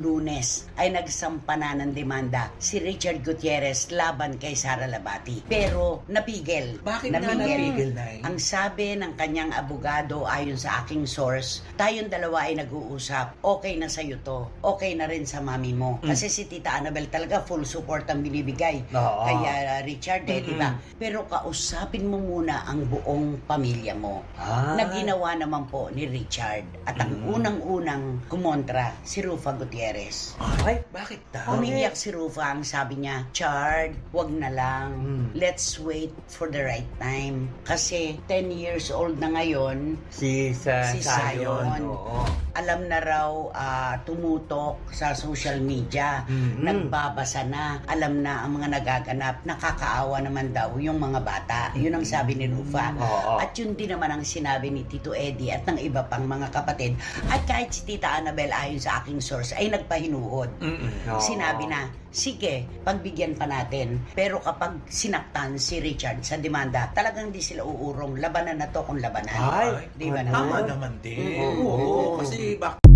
Lunes ay nagsampa na ng demanda si Richard Gutierrez laban kay Sara Labati. Pero napigil. Bakit nga napigil, Nay? Ang sabi ng kanyang abogado ayon sa aking source, tayong dalawa ay nag-uusap. Okay na sa'yo to. Okay na rin sa mami mo. Kasi si Tita Annabel talaga full support ang binibigay kay Richard di ba? Pero kausapin mo muna ang buong pamilya mo. Na ginawa naman po ni Richard. At ang unang-unang kumontra si Rufa Gutierrez. Ay, bakit daw? Umiiyak si Rufa, ang sabi niya, Chard, wag na lang. Let's wait for the right time. Kasi 10 years old na ngayon, Si Sayon. Oo. Alam na raw tumutok sa social media. Nagbabasa na. Alam na ang mga nagaganap. Nakakaawa naman daw yung mga bata. Yun ang sabi ni Rufa. At yun din naman ang sinabi ni Tito Eddie at ng iba pang mga kapatid. At kahit si Tita Annabel ayon sa aking source ay nagpahinuhod. Sinabi na, sige, pagbigyan pa natin. Pero kapag sinaktan si Richard sa demanda, talagang di sila uurong. Labanan na to kung labanan. Ay, di ba tama naman? naman din. Oo. Oo, kasi bakit